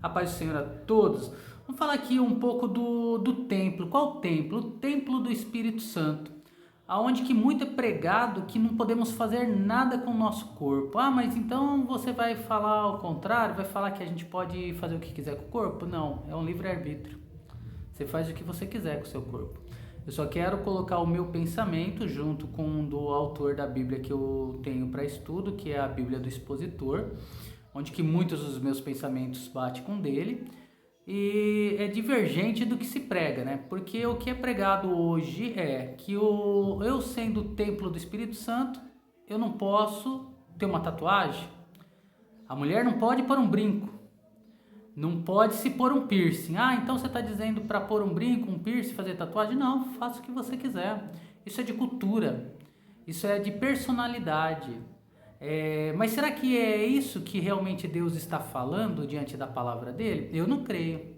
A paz do Senhor a todos. Vamos falar aqui um pouco do templo. Qual templo? O templo do Espírito Santo. Aonde que muito é pregado que não podemos fazer nada com o nosso corpo. Ah, mas então você vai falar ao contrário? Vai falar que a gente pode fazer o que quiser com o corpo? Não, é um livre-arbítrio. Você faz o que você quiser com o seu corpo. Eu só quero colocar o meu pensamento junto com o do autor da Bíblia que eu tenho para estudo, que é a Bíblia do Expositor, onde que muitos dos meus pensamentos batem com dele, e é divergente do que se prega, né? Porque o que é pregado hoje é que eu sendo o templo do Espírito Santo, eu não posso ter uma tatuagem, a mulher não pode pôr um brinco, não pode se pôr um piercing. Ah, então você está dizendo para pôr um brinco, um piercing, fazer tatuagem? Não, faça o que você quiser. Isso é de cultura, isso é de personalidade. Mas será que é isso que realmente Deus está falando diante da palavra dele? Eu não creio.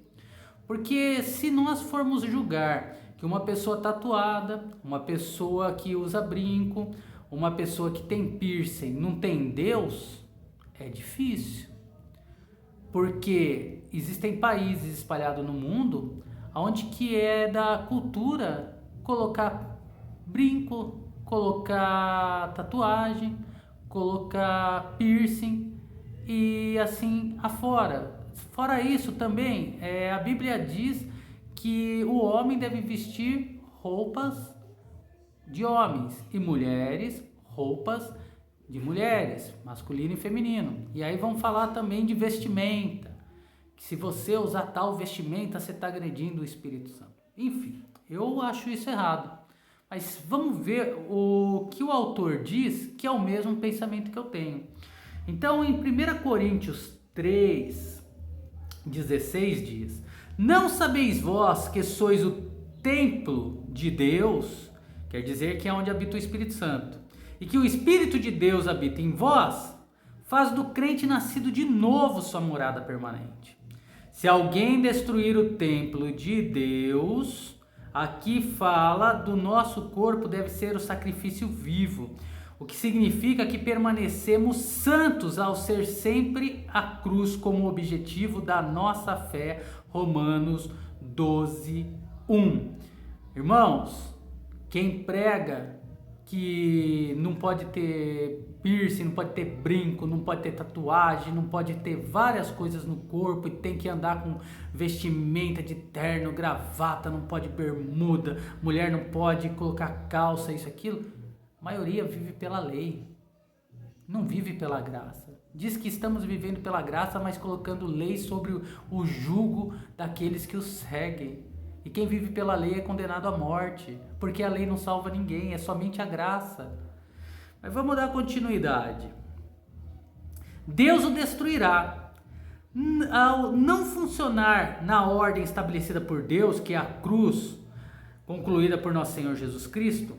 Porque se nós formos julgar que uma pessoa tatuada, uma pessoa que usa brinco, uma pessoa que tem piercing não tem Deus, é difícil. Porque existem países espalhados no mundo onde que é da cultura colocar brinco, colocar tatuagem, colocar piercing e assim afora. Fora isso também, a Bíblia diz que o homem deve vestir roupas de homens e mulheres roupas de mulheres, masculino e feminino. E aí vamos falar também de vestimenta, que se você usar tal vestimenta, você está agredindo o Espírito Santo. Enfim, eu acho isso errado. Mas vamos ver o que o autor diz, que é o mesmo pensamento que eu tenho. Então, em 1 Coríntios 3, 16 diz: Não sabeis vós que sois o templo de Deus, quer dizer que é onde habita o Espírito Santo, e que o Espírito de Deus habita em vós, faz do crente nascido de novo sua morada permanente. Se alguém destruir o templo de Deus, aqui fala do nosso corpo deve ser o sacrifício vivo, o que significa que permanecemos santos ao ser sempre a cruz como objetivo da nossa fé. Romanos 12, 1. Irmãos, quem prega que não pode ter piercing, não pode ter brinco, não pode ter tatuagem, não pode ter várias coisas no corpo e tem que andar com vestimenta de terno, gravata, não pode bermuda, mulher não pode colocar calça, isso, aquilo. A maioria vive pela lei, não vive pela graça. Diz que estamos vivendo pela graça, mas colocando lei sobre o jugo daqueles que o seguem. E quem vive pela lei é condenado à morte, porque a lei não salva ninguém, é somente a graça. Mas vamos dar continuidade. Deus o destruirá. Ao não funcionar na ordem estabelecida por Deus, que é a cruz, concluída por nosso Senhor Jesus Cristo,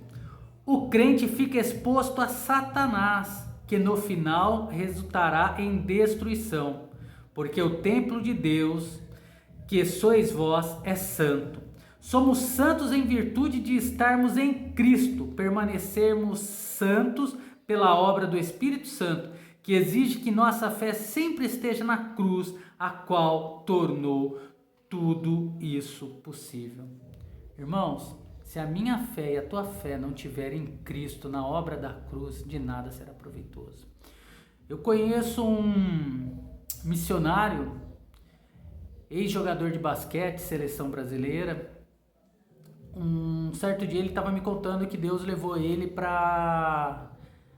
o crente fica exposto a Satanás, que no final resultará em destruição, porque o templo de Deus, que sois vós, é santo. Somos santos em virtude de estarmos em Cristo, permanecermos santos pela obra do Espírito Santo, que exige que nossa fé sempre esteja na cruz, a qual tornou tudo isso possível. Irmãos, se a minha fé e a tua fé não estiverem em Cristo, na obra da cruz, de nada será proveitoso. Eu conheço um missionário, ex-jogador de basquete, seleção brasileira. Um certo dia ele estava me contando que Deus levou ele para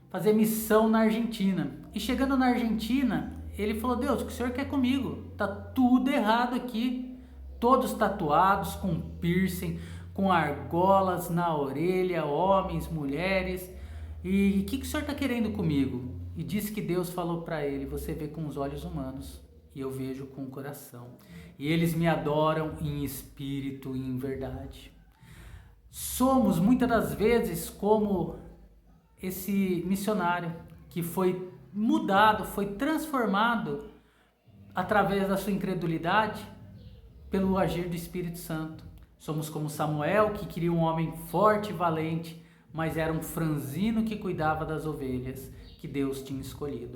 fazer missão na Argentina. E chegando na Argentina, ele falou: Deus, o que o Senhor quer comigo? Tá tudo errado aqui. Todos tatuados, com piercing, com argolas na orelha, homens, mulheres. E o que o Senhor está querendo comigo? E disse que Deus falou para ele: você vê com os olhos humanos e eu vejo com o coração. E eles me adoram em espírito e em verdade. Somos muitas das vezes como esse missionário que foi mudado, foi transformado através da sua incredulidade pelo agir do Espírito Santo. Somos como Samuel, que queria um homem forte e valente, mas era um franzino que cuidava das ovelhas que Deus tinha escolhido.